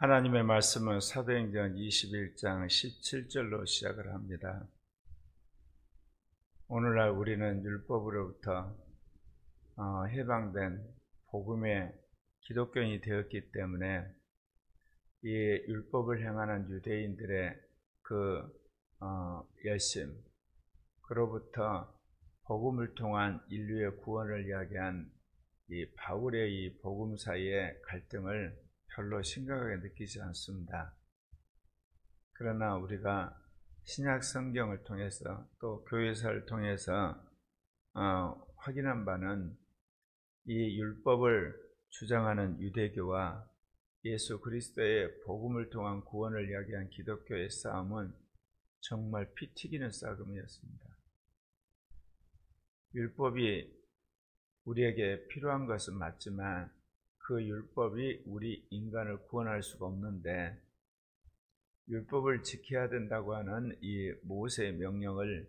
하나님의 말씀은 사도행전 21장 17절로 시작을 합니다. 오늘날 우리는 율법으로부터 해방된 복음의 기독교인이 되었기 때문에 이 율법을 행하는 유대인들의 열심, 그로부터 복음을 통한 인류의 구원을 이야기한 이 바울의 이 복음 사이의 갈등을 별로 심각하게 느끼지 않습니다. 그러나 우리가 신약 성경을 통해서 또 교회사를 통해서 확인한 바는 이 율법을 주장하는 유대교와 예수 그리스도의 복음을 통한 구원을 이야기한 기독교의 싸움은 정말 피 튀기는 싸움이었습니다. 율법이 우리에게 필요한 것은 맞지만 그 율법이 우리 인간을 구원할 수가 없는데, 율법을 지켜야 된다고 하는 이 모세의 명령을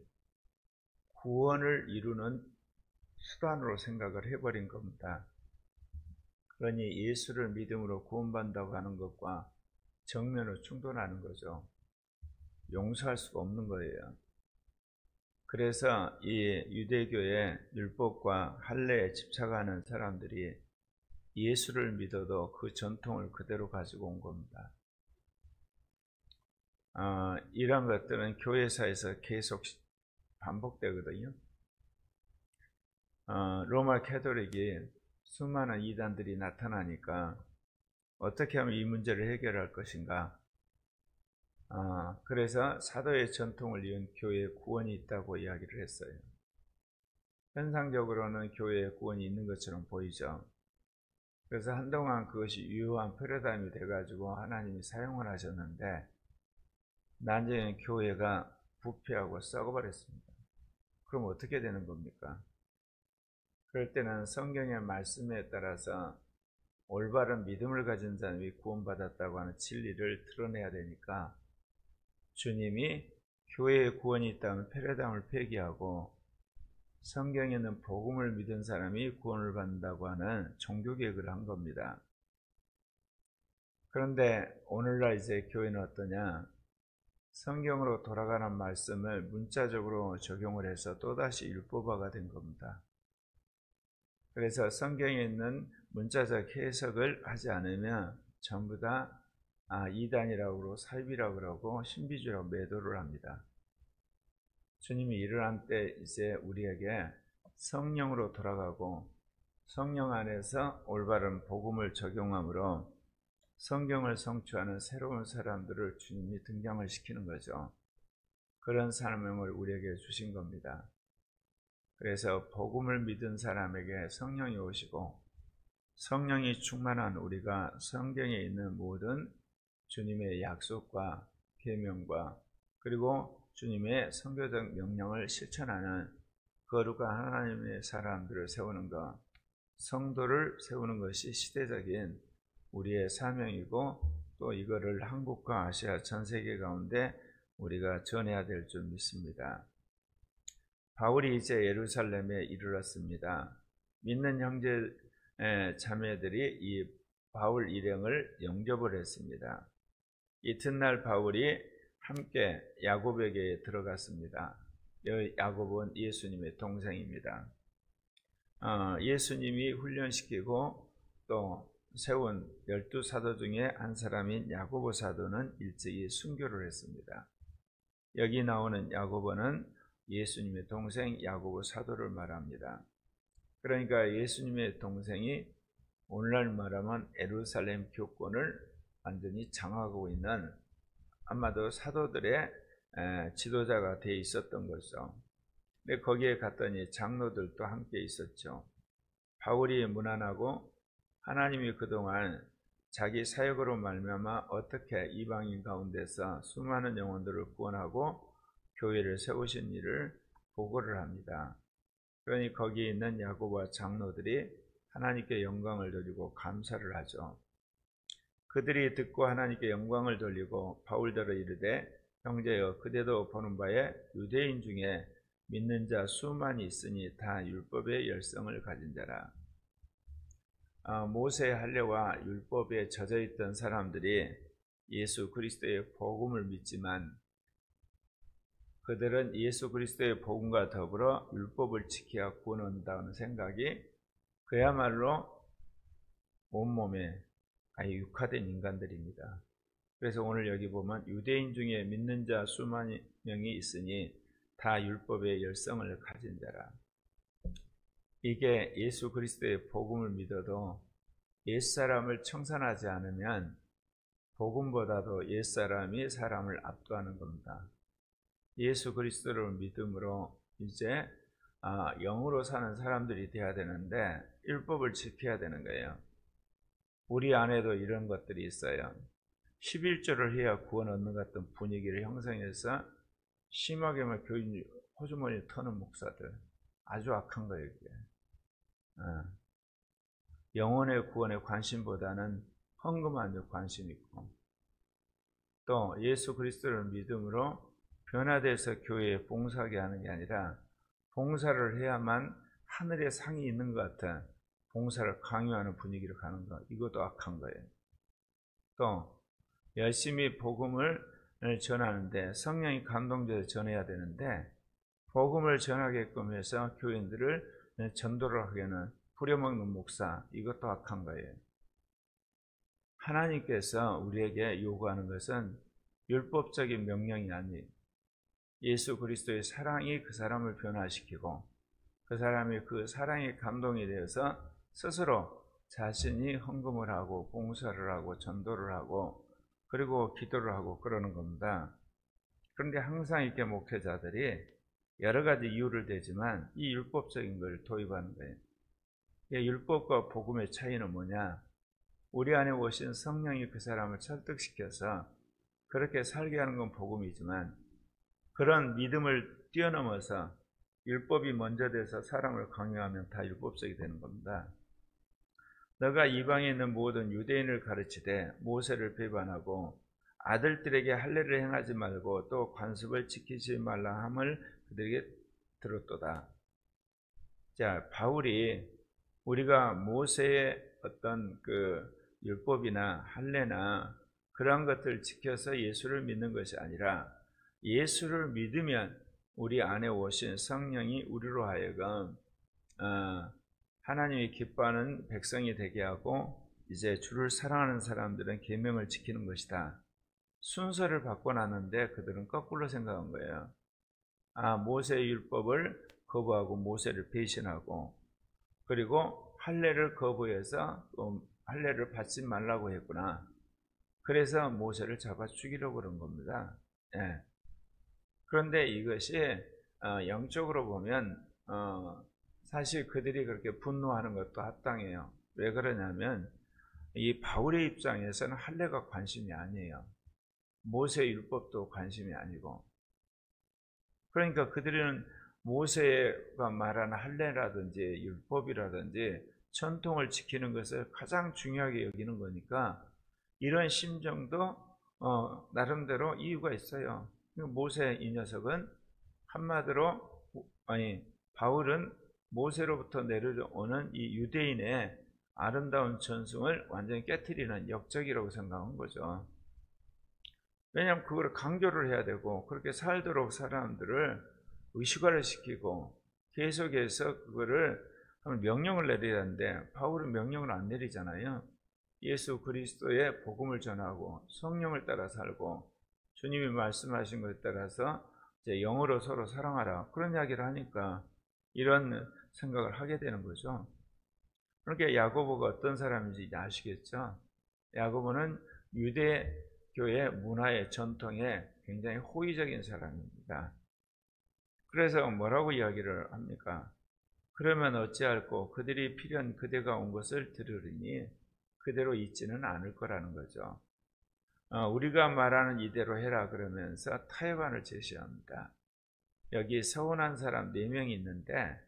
구원을 이루는 수단으로 생각을 해버린 겁니다. 그러니 예수를 믿음으로 구원받는다고 하는 것과 정면으로 충돌하는 거죠. 용서할 수가 없는 거예요. 그래서 이 유대교의 율법과 할례에 집착하는 사람들이 예수를 믿어도 그 전통을 그대로 가지고 온 겁니다. 이런 것들은 교회사에서 계속 반복되거든요. 로마 캐톨릭이 수많은 이단들이 나타나니까 어떻게 하면 이 문제를 해결할 것인가. 그래서 사도의 전통을 이은 교회의 구원이 있다고 이야기를 했어요. 현상적으로는 교회의 구원이 있는 것처럼 보이죠. 그래서 한동안 그것이 유효한 패러다임이 돼가지고 하나님이 사용을 하셨는데, 나중에 교회가 부패하고 썩어버렸습니다. 그럼 어떻게 되는 겁니까? 그럴 때는 성경의 말씀에 따라서 올바른 믿음을 가진 사람이 구원받았다고 하는 진리를 드러내야 되니까, 주님이 교회의 구원이 있다면 패러다임을 폐기하고 성경에 있는 복음을 믿은 사람이 구원을 받는다고 하는 종교개혁을 한 겁니다. 그런데 오늘날 이제 교회는 어떠냐? 성경으로 돌아가는 말씀을 문자적으로 적용을 해서 또다시 율법화가 된 겁니다. 그래서 성경에 있는 문자적 해석을 하지 않으면 전부 다 이단이라고 그러고 사입이라고 그러고 신비주의라고 매도를 합니다. 주님이 일어난 때 이제 우리에게 성령으로 돌아가고 성령 안에서 올바른 복음을 적용함으로 성경을 성취하는 새로운 사람들을 주님이 등장을 시키는 거죠. 그런 사명을 우리에게 주신 겁니다. 그래서 복음을 믿은 사람에게 성령이 오시고 성령이 충만한 우리가 성경에 있는 모든 주님의 약속과 계명과 그리고 주님의 선교적 명령을 실천하는 거룩한 하나님의 사람들을 세우는 것, 성도를 세우는 것이 시대적인 우리의 사명이고, 또 이거를 한국과 아시아 전 세계 가운데 우리가 전해야 될 줄 믿습니다. 바울이 이제 예루살렘에 이르렀습니다. 믿는 형제 자매들이 이 바울 일행을 영접을 했습니다. 이튿날 바울이 함께 야곱에게 들어갔습니다. 야곱은 예수님의 동생입니다. 예수님이 훈련시키고 또 세운 12사도 중에 한 사람인 야고보 사도는 일찍이 순교를 했습니다. 여기 나오는 야고보는 예수님의 동생 야고보 사도를 말합니다. 그러니까 예수님의 동생이 오늘날 말하면 예루살렘 교권을 완전히 장악하고 있는, 아마도 사도들의 지도자가 되어 있었던 거죠. 근데 거기에 갔더니 장로들도 함께 있었죠. 바울이 무난하고 하나님이 그동안 자기 사역으로 말미암아 어떻게 이방인 가운데서 수많은 영혼들을 구원하고 교회를 세우신 일을 보고를 합니다. 그러니 거기에 있는 야고보와 장로들이 하나님께 영광을 돌리고 감사를 하죠. 그들이 듣고 하나님께 영광을 돌리고 바울더러 이르되, 형제여, 그대도 보는 바에 유대인 중에 믿는 자 수만이 있으니 다 율법의 열성을 가진 자라. 모세의 할례와 율법에 젖어 있던 사람들이 예수 그리스도의 복음을 믿지만 그들은 예수 그리스도의 복음과 더불어 율법을 지켜야 구원 얻는다는 생각이 그야말로 온몸에 아예 육화된 인간들입니다. 그래서 오늘 여기 보면 유대인 중에 믿는 자 수만 명이 있으니 다 율법의 열성을 가진 자라. 이게 예수 그리스도의 복음을 믿어도 옛사람을 청산하지 않으면 복음보다도 옛사람이 사람을 압도하는 겁니다. 예수 그리스도를 믿음으로 이제 영으로 사는 사람들이 돼야 되는데 율법을 지켜야 되는 거예요. 우리 안에도 이런 것들이 있어요. 11조를 해야 구원 얻는 것 같은 분위기를 형성해서 심하게만 교인 호주머니 터는 목사들, 아주 악한 거예요. 이게. 영혼의 구원에 관심보다는 헌금하는 데 관심 있고, 또 예수 그리스도를 믿음으로 변화돼서 교회에 봉사하게 하는 게 아니라 봉사를 해야만 하늘에 상이 있는 것 같은 봉사를 강요하는 분위기로 가는 것, 이것도 악한 거예요. 또 열심히 복음을 전하는데 성령이 감동돼서 전해야 되는데 복음을 전하게끔 해서 교인들을 전도를 하게는 부려먹는 목사, 이것도 악한 거예요. 하나님께서 우리에게 요구하는 것은 율법적인 명령이 아니에요. 예수 그리스도의 사랑이 그 사람을 변화시키고 그 사람이 그 사랑에 감동이 되어서 스스로 자신이 헌금을 하고 봉사를 하고 전도를 하고 그리고 기도를 하고 그러는 겁니다. 그런데 항상 이렇게 목회자들이 여러 가지 이유를 대지만 이 율법적인 걸 도입하는 거예요. 율법과 복음의 차이는 뭐냐? 우리 안에 오신 성령이 그 사람을 설득시켜서 그렇게 살게 하는 건 복음이지만 그런 믿음을 뛰어넘어서 율법이 먼저 돼서 사람을 강요하면 다 율법적이 되는 겁니다. 너가 이방에 있는 모든 유대인을 가르치되 모세를 배반하고 아들들에게 할례를 행하지 말고 또 관습을 지키지 말라 함을 그들에게 들었도다. 자, 바울이 우리가 모세의 어떤 그 율법이나 할례나 그런 것들을 지켜서 예수를 믿는 것이 아니라 예수를 믿으면 우리 안에 오신 성령이 우리로 하여금 하나님이 기뻐하는 백성이 되게 하고 이제 주를 사랑하는 사람들은 계명을 지키는 것이다. 순서를 바꿔놨는데 그들은 거꾸로 생각한 거예요. 모세의 율법을 거부하고 모세를 배신하고 그리고 할례를 거부해서 할례를 받지 말라고 했구나. 그래서 모세를 잡아 죽이려고 그런 겁니다. 예. 그런데 이것이 영적으로 보면 사실 그들이 그렇게 분노하는 것도 합당해요. 왜 그러냐면 이 바울의 입장에서는 할례가 관심이 아니에요. 모세의 율법도 관심이 아니고, 그러니까 그들은 모세가 말하는 할례라든지 율법이라든지 전통을 지키는 것을 가장 중요하게 여기는 거니까 이런 심정도 나름대로 이유가 있어요. 모세 이 녀석은 한마디로 바울은 모세로부터 내려오는 이 유대인의 아름다운 전승을 완전히 깨트리는 역적이라고 생각한 거죠. 왜냐하면 그걸 강조를 해야 되고 그렇게 살도록 사람들을 의식화를 시키고 계속해서 그거를 명령을 내려야 하는데 바울은 명령을 안 내리잖아요. 예수 그리스도의 복음을 전하고 성령을 따라 살고 주님이 말씀하신 것에 따라서 이제 영으로 서로 사랑하라, 그런 이야기를 하니까 이런 생각을 하게 되는 거죠. 그러니까 야고보가 어떤 사람인지 아시겠죠? 야고보는 유대교의 문화의 전통에 굉장히 호의적인 사람입니다. 그래서 뭐라고 이야기를 합니까? 그러면 어찌할꼬 그들이 필연 그대가 온 것을 들으리니 그대로 있지는 않을 거라는 거죠. 우리가 말하는 이대로 해라 그러면서 타협안을 제시합니다. 여기 서운한 사람 4명이 있는데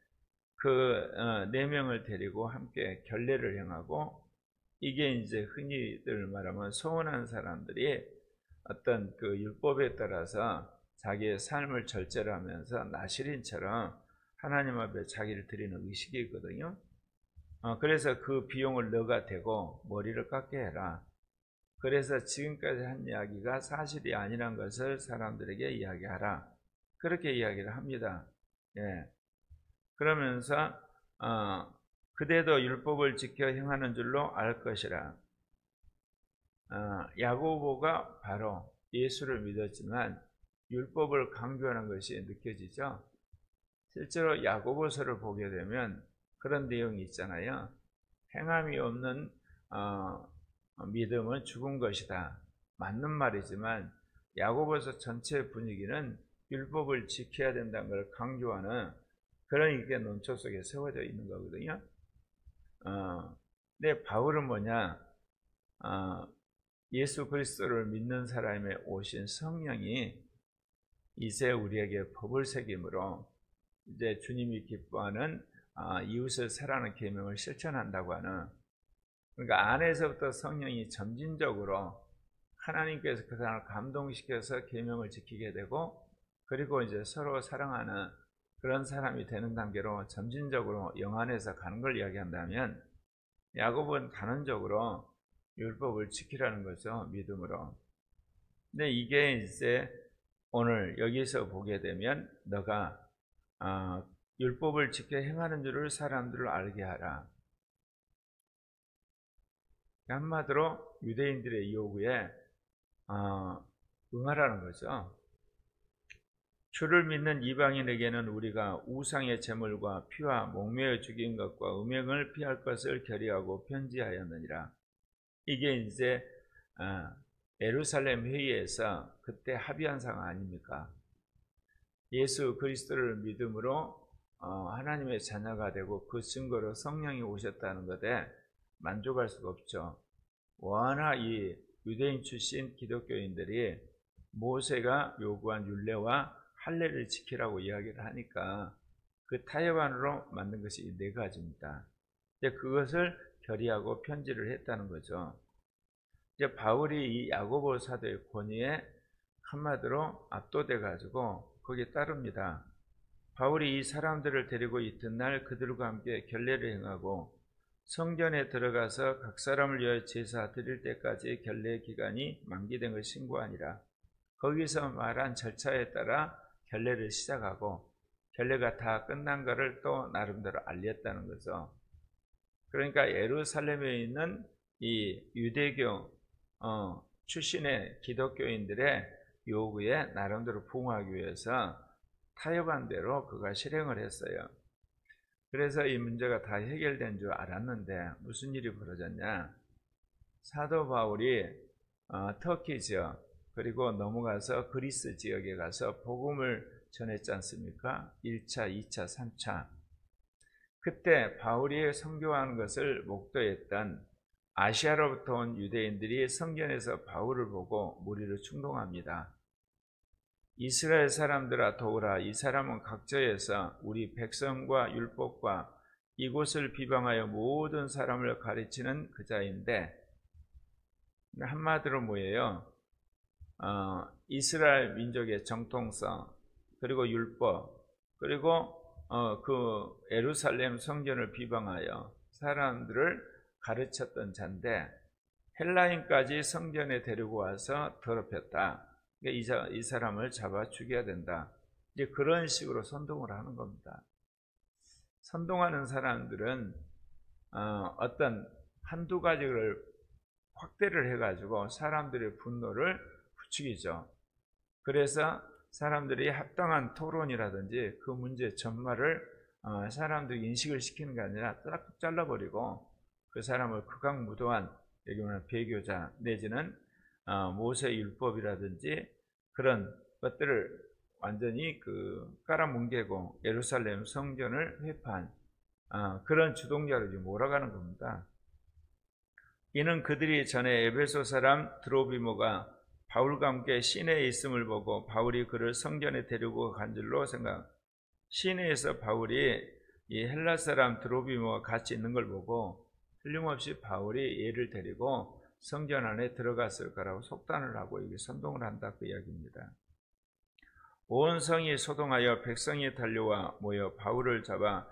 그 4명을 데리고 함께 결례를 행하고, 이게 이제 흔히들 말하면 서운한 사람들이 어떤 그 율법에 따라서 자기의 삶을 절제를 하면서 나실인처럼 하나님 앞에 자기를 드리는 의식이거든요. 그래서 그 비용을 너가 대고 머리를 깎게 해라. 그래서 지금까지 한 이야기가 사실이 아니란 것을 사람들에게 이야기하라. 그렇게 이야기를 합니다. 예. 그러면서 그대도 율법을 지켜 행하는 줄로 알 것이라. 야고보가 바로 예수를 믿었지만 율법을 강조하는 것이 느껴지죠. 실제로 야고보서를 보게 되면 그런 내용이 있잖아요. 행함이 없는 믿음은 죽은 것이다. 맞는 말이지만 야고보서 전체 분위기는 율법을 지켜야 된다는 걸 강조하는 그런 이게 논조 속에 세워져 있는 거거든요. 근데 바울은 뭐냐? 예수 그리스도를 믿는 사람에 오신 성령이 이제 우리에게 법을 새김으로 이제 주님이 기뻐하는 이웃을 사랑하는 계명을 실천한다고 하는, 그러니까 안에서부터 성령이 점진적으로 하나님께서 그 사람을 감동시켜서 계명을 지키게 되고, 그리고 이제 서로 사랑하는 그런 사람이 되는 단계로 점진적으로 영 안에서 가는 걸 이야기한다면, 야고보는 단언적으로 율법을 지키라는 거죠. 믿음으로. 근데 이게 이제 오늘 여기서 보게 되면 너가 율법을 지켜 행하는 줄을 사람들을 알게 하라. 한마디로 유대인들의 요구에 응하라는 거죠. 주를 믿는 이방인에게는 우리가 우상의 제물과 피와 목매어 죽인 것과 음행을 피할 것을 결의하고 편지하였느니라. 이게 이제 예루살렘 회의에서 그때 합의한 상황 아닙니까? 예수 그리스도를 믿음으로 하나님의 자녀가 되고 그 증거로 성령이 오셨다는 것에 만족할 수가 없죠. 워낙 이 유대인 출신 기독교인들이 모세가 요구한 율례와 할례를 지키라고 이야기를 하니까 그 타협안으로 만든 것이 네 가지입니다. 이제 그것을 결의하고 편지를 했다는 거죠. 이제 바울이 이 야고보 사도의 권위에 한마디로 압도돼 가지고 거기에 따릅니다. 바울이 이 사람들을 데리고 이튿날 그들과 함께 결례를 행하고 성전에 들어가서 각 사람을 위하여 제사 드릴 때까지 결례 기간이 만기된 것을 신고하니라. 거기서 말한 절차에 따라 결례를 시작하고 결례가 다 끝난 것을 또 나름대로 알렸다는 거죠. 그러니까 예루살렘에 있는 이 유대교 출신의 기독교인들의 요구에 나름대로 부응하기 위해서 타협한 대로 그가 실행을 했어요. 그래서 이 문제가 다 해결된 줄 알았는데 무슨 일이 벌어졌냐? 사도 바울이 터키 지역 그리고 넘어가서 그리스 지역에 가서 복음을 전했지 않습니까? 1차, 2차, 3차. 그때 바울이 선교하는 것을 목도했던 아시아로부터 온 유대인들이 성전에서 바울을 보고 무리를 충동합니다. 이스라엘 사람들아 도우라. 이 사람은 각처에서 우리 백성과 율법과 이곳을 비방하여 모든 사람을 가르치는 그자인데, 한마디로 뭐예요? 이스라엘 민족의 정통성 그리고 율법 그리고 그 예루살렘 성전을 비방하여 사람들을 가르쳤던 자인데 헬라인까지 성전에 데리고 와서 더럽혔다. 이 사람을 잡아 죽여야 된다. 이제 그런 식으로 선동을 하는 겁니다. 선동하는 사람들은 어떤 한두 가지를 확대를 해가지고 사람들의 분노를 부추기죠. 그래서 사람들이 합당한 토론이라든지 그 문제 전말을 사람들이 인식을 시키는 게 아니라 딱 잘라버리고 그 사람을 극악무도한 여기 보면 배교자 내지는 모세 율법이라든지 그런 것들을 완전히 깔아뭉개고 예루살렘 성전을 회파한 그런 주동자로 지금 몰아가는 겁니다. 이는 그들이 전에 에베소 사람 드로비모가 바울과 함께 시내에 있음을 보고 바울이 그를 성전에 데리고 간 줄로 생각. 시내에서 바울이 이 헬라 사람 드로비모와 같이 있는 걸 보고 틀림없이 바울이 얘를 데리고 성전 안에 들어갔을 거라고 속단을 하고 여기 선동을 한다 그 이야기입니다. 온 성이 소동하여 백성이 달려와 모여 바울을 잡아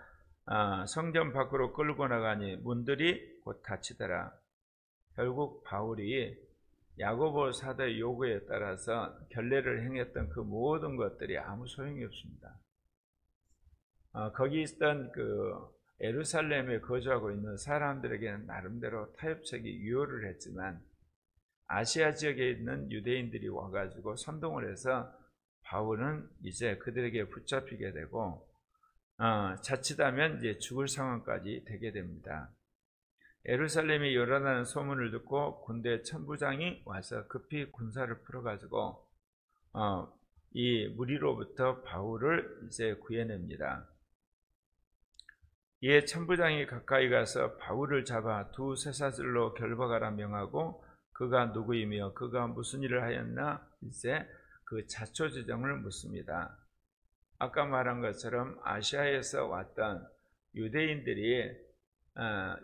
성전 밖으로 끌고 나가니 문들이 곧 닫히더라. 결국 바울이 야고보 사도의 요구에 따라서 결례를 행했던 그 모든 것들이 아무 소용이 없습니다. 거기 있던 그 예루살렘에 거주하고 있는 사람들에게는 나름대로 타협책이 유효를 했지만 아시아 지역에 있는 유대인들이 와가지고 선동을 해서 바울은 이제 그들에게 붙잡히게 되고 자칫하면 이제 죽을 상황까지 되게 됩니다. 예루살렘이 열어나는 소문을 듣고 군대 천부장이 와서 급히 군사를 풀어가지고 이 무리로부터 바울을 이제 구해냅니다. 이에 천부장이 가까이 가서 바울을 잡아 두 쇠사슬로 결박하라 명하고 그가 누구이며 그가 무슨 일을 하였나 이제 그 자초지종을 묻습니다. 아까 말한 것처럼 아시아에서 왔던 유대인들이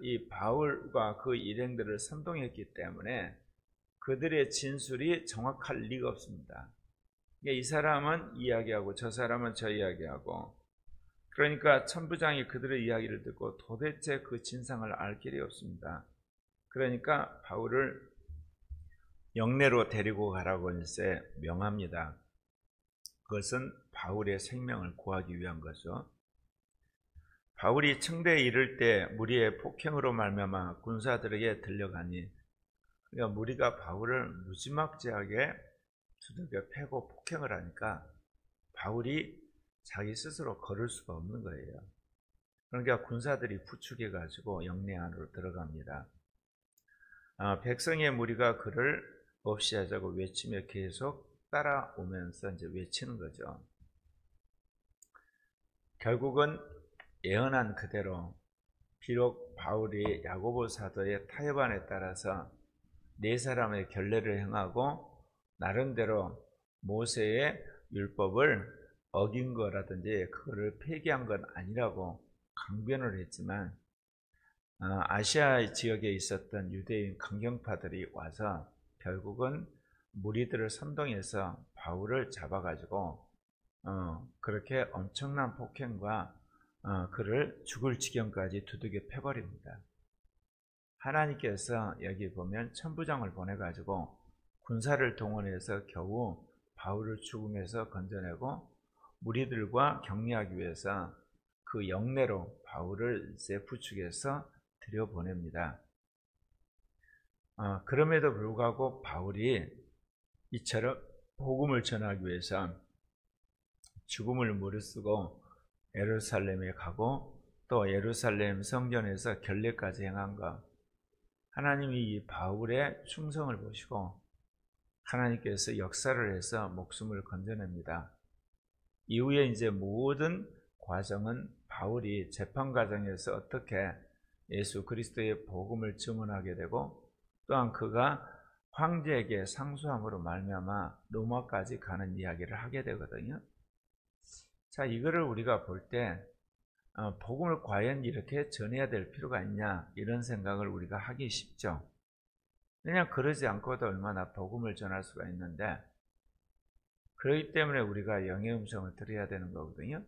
이 바울과 그 일행들을 선동했기 때문에 그들의 진술이 정확할 리가 없습니다. 이 사람은 이야기하고 저 사람은 저 이야기하고, 그러니까 천부장이 그들의 이야기를 듣고 도대체 그 진상을 알 길이 없습니다. 그러니까 바울을 영내로 데리고 가라고 이제 명합니다. 그것은 바울의 생명을 구하기 위한 거죠. 바울이 청대에 이를 때 무리의 폭행으로 말미암아 군사들에게 들려가니, 그러니까 무리가 바울을 무지막지하게 두들겨 패고 폭행을 하니까 바울이 자기 스스로 걸을 수가 없는 거예요. 그러니까 군사들이 부축해 가지고 영내 안으로 들어갑니다. 백성의 무리가 그를 없이 하자고 외치며 계속 따라오면서 이제 외치는 거죠. 결국은 예언한 그대로 비록 바울이 야고보 사도의 타협안에 따라서 네 사람의 결례를 행하고 나름대로 모세의 율법을 어긴 거라든지 그거를 폐기한 건 아니라고 강변을 했지만 아시아 지역에 있었던 유대인 강경파들이 와서 결국은 무리들을 선동해서 바울을 잡아가지고 그렇게 엄청난 폭행과 그를 죽을 지경까지 두들겨 패버립니다. 하나님께서 여기 보면 천부장을 보내가지고 군사를 동원해서 겨우 바울을 죽음에서 건져내고 무리들과 격리하기 위해서 그 영내로 바울을 이제 부축해서 들여보냅니다. 그럼에도 불구하고 바울이 이처럼 복음을 전하기 위해서 죽음을 무릅쓰고 예루살렘에 가고 또 예루살렘 성전에서 결례까지 행한 것, 하나님이 이 바울의 충성을 보시고 하나님께서 역사를 해서 목숨을 건져냅니다. 이후에 이제 모든 과정은 바울이 재판 과정에서 어떻게 예수 그리스도의 복음을 증언하게 되고 또한 그가 황제에게 상수함으로 말미암아 로마까지 가는 이야기를 하게 되거든요. 자, 이거를 우리가 볼 때 복음을 과연 이렇게 전해야 될 필요가 있냐 이런 생각을 우리가 하기 쉽죠. 그냥 그러지 않고도 얼마나 복음을 전할 수가 있는데, 그렇기 때문에 우리가 영의 음성을 들어야 되는 거거든요.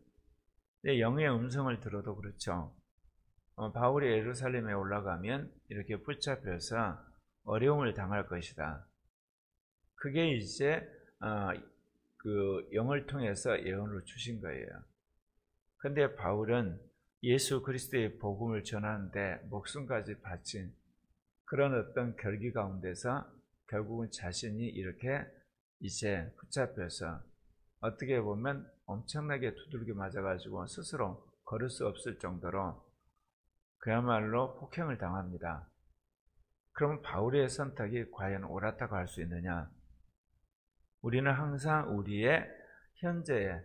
근데 영의 음성을 들어도 그렇죠. 바울이 예루살렘에 올라가면 이렇게 붙잡혀서 어려움을 당할 것이다. 그게 이제 그 영을 통해서 예언을 주신 거예요. 근데 바울은 예수 그리스도의 복음을 전하는데 목숨까지 바친 그런 어떤 결기 가운데서 결국은 자신이 이렇게 이제 붙잡혀서 어떻게 보면 엄청나게 두들겨 맞아가지고 스스로 걸을 수 없을 정도로 그야말로 폭행을 당합니다. 그럼 바울의 선택이 과연 옳았다고 할 수 있느냐? 우리는 항상 우리의 현재의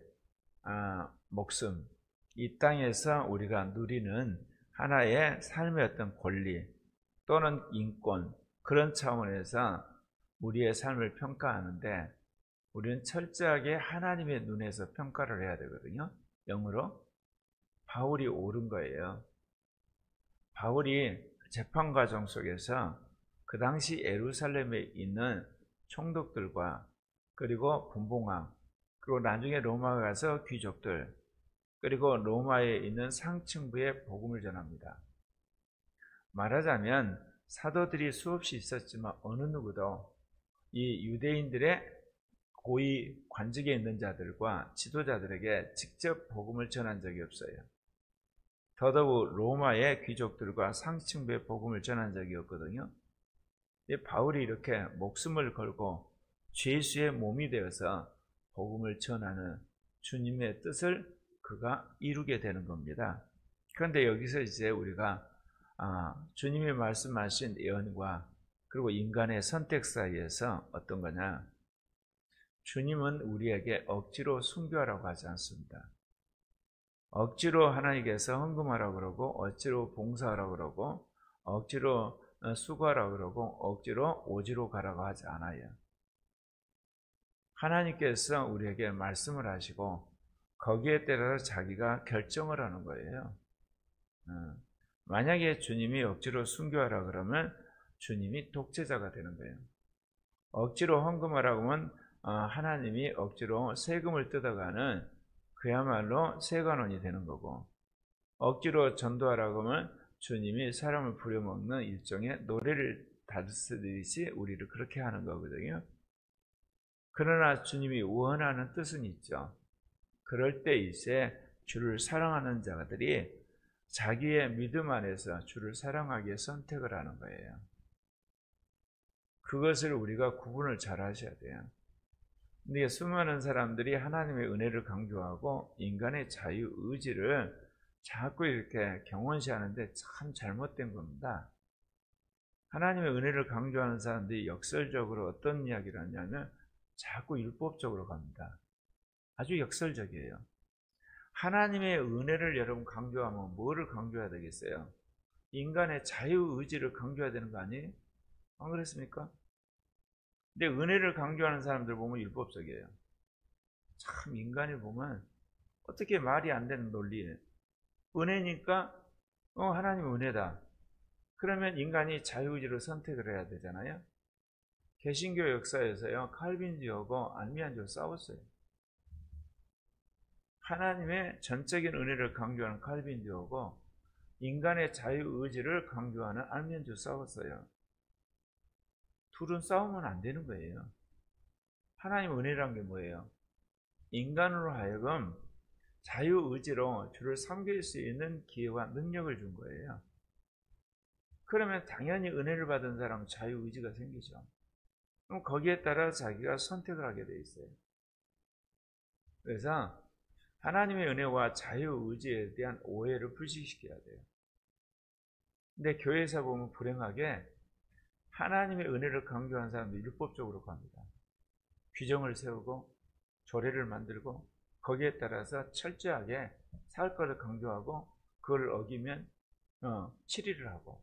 목숨, 이 땅에서 우리가 누리는 하나의 삶의 어떤 권리 또는 인권, 그런 차원에서 우리의 삶을 평가하는데 우리는 철저하게 하나님의 눈에서 평가를 해야 되거든요. 영으로. 바울이 옳은 거예요. 바울이 재판 과정 속에서 그 당시 예루살렘에 있는 총독들과 그리고 분봉왕, 그리고 나중에 로마 가서 귀족들, 그리고 로마에 있는 상층부에 복음을 전합니다. 말하자면 사도들이 수없이 있었지만 어느 누구도 이 유대인들의 고위 관직에 있는 자들과 지도자들에게 직접 복음을 전한 적이 없어요. 더더욱 로마의 귀족들과 상층부에 복음을 전한 적이 없거든요. 바울이 이렇게 목숨을 걸고 죄수의 몸이 되어서 복음을 전하는 주님의 뜻을 그가 이루게 되는 겁니다. 그런데 여기서 이제 우리가 주님이 말씀하신 예언과 그리고 인간의 선택 사이에서 어떤 거냐? 주님은 우리에게 억지로 순교하라고 하지 않습니다. 억지로 하나님께서 헌금하라고 그러고 억지로 봉사하라고 그러고 억지로 수고하라고 그러고 억지로 오지로 가라고 하지 않아요. 하나님께서 우리에게 말씀을 하시고 거기에 따라서 자기가 결정을 하는 거예요. 만약에 주님이 억지로 순교하라 그러면 주님이 독재자가 되는 거예요. 억지로 헌금하라고 하면 하나님이 억지로 세금을 뜯어가는 그야말로 세관원이 되는 거고, 억지로 전도하라고 하면 주님이 사람을 부려먹는 일종의 노래를 다스리듯이 우리를 그렇게 하는 거거든요. 그러나 주님이 원하는 뜻은 있죠. 그럴 때 이제 주를 사랑하는 자들이 자기의 믿음 안에서 주를 사랑하기에 선택을 하는 거예요. 그것을 우리가 구분을 잘 하셔야 돼요. 근데 수많은 사람들이 하나님의 은혜를 강조하고 인간의 자유의지를 자꾸 이렇게 경원시하는데 참 잘못된 겁니다. 하나님의 은혜를 강조하는 사람들이 역설적으로 어떤 이야기를 하냐면 자꾸 율법적으로 갑니다. 아주 역설적이에요. 하나님의 은혜를 여러분 강조하면 뭐를 강조해야 되겠어요? 인간의 자유의지를 강조해야 되는 거 아니에요? 안 그렇습니까? 근데 은혜를 강조하는 사람들 보면 율법적이에요. 참 인간이 보면 어떻게 말이 안 되는 논리예요. 은혜니까 하나님 은혜다. 그러면 인간이 자유의지로 선택을 해야 되잖아요. 개신교 역사에서요, 칼빈주의하고 알미안주의가 싸웠어요. 하나님의 전적인 은혜를 강조하는 칼빈주의하고 인간의 자유의지를 강조하는 알미안주의가 싸웠어요. 둘은 싸우면 안 되는 거예요. 하나님 은혜란 게 뭐예요? 인간으로 하여금 자유의지로 주를 섬길 수 있는 기회와 능력을 준 거예요. 그러면 당연히 은혜를 받은 사람은 자유의지가 생기죠. 그럼 거기에 따라 자기가 선택을 하게 돼 있어요. 그래서 하나님의 은혜와 자유의지에 대한 오해를 불식시켜야 돼요. 근데 교회에서 보면 불행하게 하나님의 은혜를 강조하는 사람들이 율법적으로 갑니다. 규정을 세우고 조례를 만들고 거기에 따라서 철저하게 살 것을 강조하고 그걸 어기면 치리를 하고,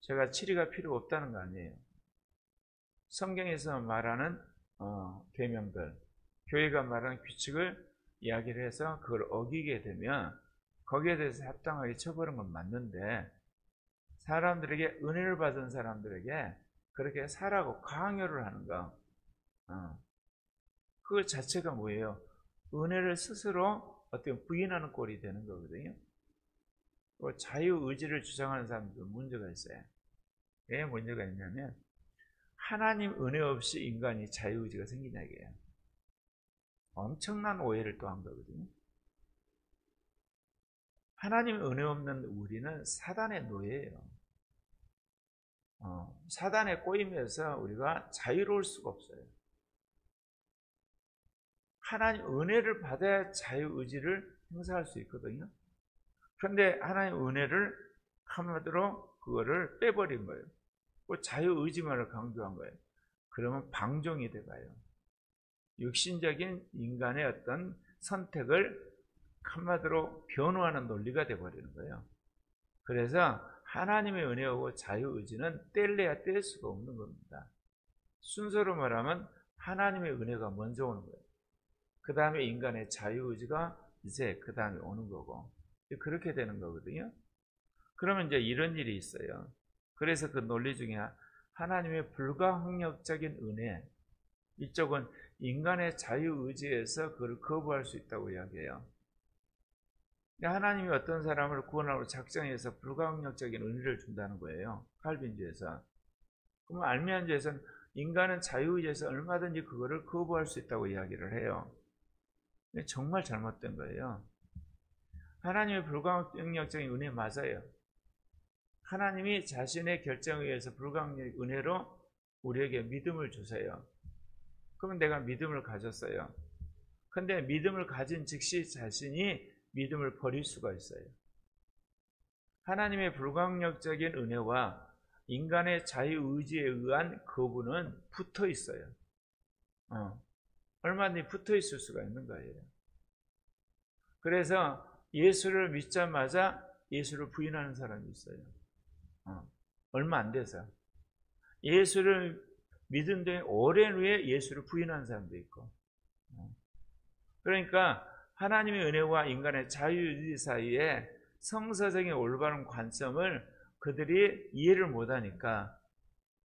제가 치리가 필요 없다는 거 아니에요. 성경에서 말하는 계명들, 교회가 말하는 규칙을 이야기를 해서 그걸 어기게 되면 거기에 대해서 합당하게 처벌하는 건 맞는데, 사람들에게 은혜를 받은 사람들에게 그렇게 살라고 강요를 하는 거, 그 자체가 뭐예요? 은혜를 스스로 어떻게 부인하는 꼴이 되는 거거든요. 자유의지를 주장하는 사람들도 문제가 있어요. 왜 문제가 있냐면 하나님 은혜 없이 인간이 자유의지가 생기냐 이게요. 엄청난 오해를 또 한 거거든요. 하나님 은혜 없는 우리는 사단의 노예예요. 사단에 꼬이면서 우리가 자유로울 수가 없어요. 하나님 은혜를 받아야 자유의지를 행사할 수 있거든요. 그런데 하나님 은혜를 한마디로 그거를 빼버린 거예요. 자유의지만을 강조한 거예요. 그러면 방종이 돼가요. 육신적인 인간의 어떤 선택을 한마디로 변호하는 논리가 돼버리는 거예요. 그래서 하나님의 은혜하고 자유의지는 뗄래야 뗄 수가 없는 겁니다. 순서로 말하면 하나님의 은혜가 먼저 오는 거예요. 그 다음에 인간의 자유의지가 이제 그 다음에 오는 거고, 그렇게 되는 거거든요. 그러면 이제 이런 일이 있어요. 그래서 그 논리 중에 하나님의 불가항력적인 은혜, 이쪽은 인간의 자유의지에서 그걸 거부할 수 있다고 이야기해요. 하나님이 어떤 사람을 구원하고 작정해서 불가항력적인 은혜를 준다는 거예요. 칼빈주에서. 그러면 알미안주에서는 인간은 자유의지에서 얼마든지 그거를 거부할 수 있다고 이야기를 해요. 근데 정말 잘못된 거예요. 하나님의 불가항력적인 은혜 맞아요. 하나님이 자신의 결정에 의해서 불가항력 은혜로 우리에게 믿음을 주세요. 그러면 내가 믿음을 가졌어요. 근데 믿음을 가진 즉시 자신이 믿음을 버릴 수가 있어요. 하나님의 불가항력적인 은혜와 인간의 자유의지에 의한 거부는 붙어 있어요. 얼마든지 붙어 있을 수가 있는 거예요. 그래서 예수를 믿자마자 예수를 부인하는 사람이 있어요. 얼마 안 돼서. 예수를 믿은 뒤에 오랜 후에 예수를 부인하는 사람도 있고. 그러니까 하나님의 은혜와 인간의 자유의지 사이에 성서적인 올바른 관점을 그들이 이해를 못하니까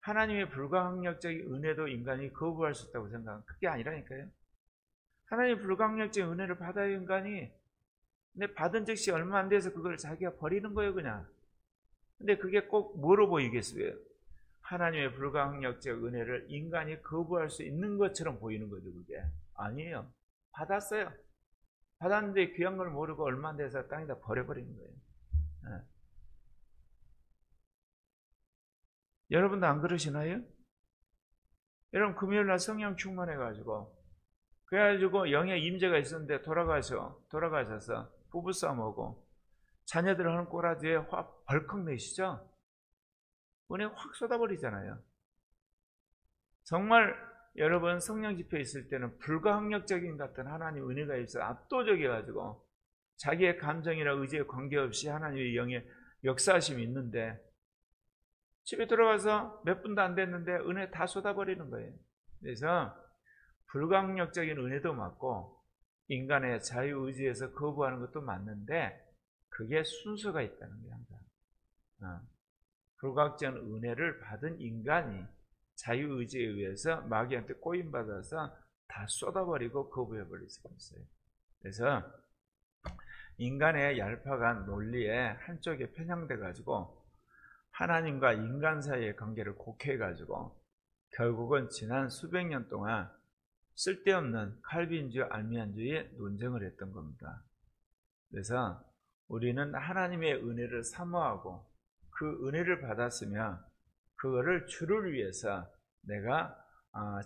하나님의 불가항력적인 은혜도 인간이 거부할 수 있다고 생각하는 그게 아니라니까요. 하나님의 불가항력적인 은혜를 받아야 인간이 근데 받은 즉시 얼마 안 돼서 그걸 자기가 버리는 거예요 그냥. 근데 그게 꼭 뭐로 보이겠어요? 하나님의 불가항력적 은혜를 인간이 거부할 수 있는 것처럼 보이는 거죠. 그게 아니에요. 받았어요. 받았는데 귀한 걸 모르고 얼마 안 돼서 땅에다 버려버리는 거예요. 네. 여러분도 안 그러시나요? 여러분 금요일날 성령 충만해가지고 그래가지고 영의 임재가 있었는데 돌아가셔서 부부싸움하고 자녀들 하는 꼬라지에 확 벌컥 내시죠? 은혜 확 쏟아버리잖아요. 정말 여러분 성령 집회에 있을 때는 불가항력적인 같은 하나님 은혜가 있어 압도적이어가지고 자기의 감정이나 의지에 관계없이 하나님의 영의 역사하심이 있는데 집에 들어가서 몇 분도 안 됐는데 은혜 다 쏟아버리는 거예요. 그래서 불가항력적인 은혜도 맞고 인간의 자유의지에서 거부하는 것도 맞는데 그게 순서가 있다는 거예요. 항상. 불가항력적인 은혜를 받은 인간이 자유의지에 의해서 마귀한테 꼬임받아서 다 쏟아버리고 거부해버릴 수가 있어요. 그래서 인간의 얄팍한 논리에 한쪽에 편향돼가지고 하나님과 인간 사이의 관계를 곡해가지고 결국은 지난 수백 년 동안 쓸데없는 칼빈주의, 알미안주의 논쟁을 했던 겁니다. 그래서 우리는 하나님의 은혜를 사모하고 그 은혜를 받았으면 그거를 주를 위해서 내가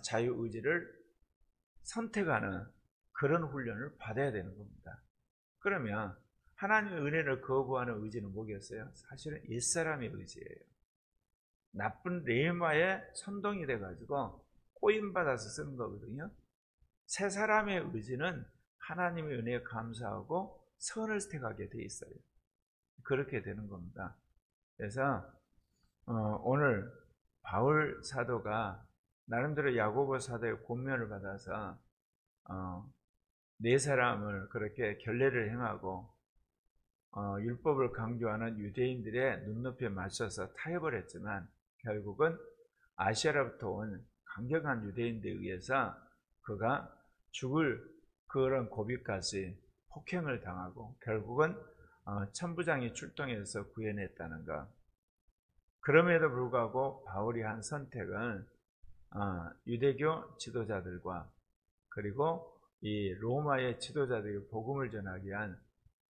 자유의지를 선택하는 그런 훈련을 받아야 되는 겁니다. 그러면 하나님의 은혜를 거부하는 의지는 뭐겠어요? 사실은 옛사람의 의지예요. 나쁜 레마에 선동이 돼가지고 꼬임받아서 쓰는 거거든요. 새 사람의 의지는 하나님의 은혜에 감사하고 선을 택하게 돼 있어요. 그렇게 되는 겁니다. 그래서 오늘 바울 사도가 나름대로 야고보 사도의 권면을 받아서 네 사람을 그렇게 결례를 행하고 율법을 강조하는 유대인들의 눈높이에 맞춰서 타협을 했지만 결국은 아시아로부터 온 강경한 유대인들에 의해서 그가 죽을 그런 고비까지 폭행을 당하고 결국은 천부장이 출동해서 구해냈다는 것. 그럼에도 불구하고 바울이 한 선택은 유대교 지도자들과 그리고 이 로마의 지도자들에게 복음을 전하기 위한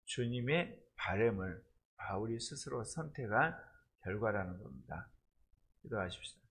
주님의 바램을 바울이 스스로 선택한 결과라는 겁니다. 기도하십시다.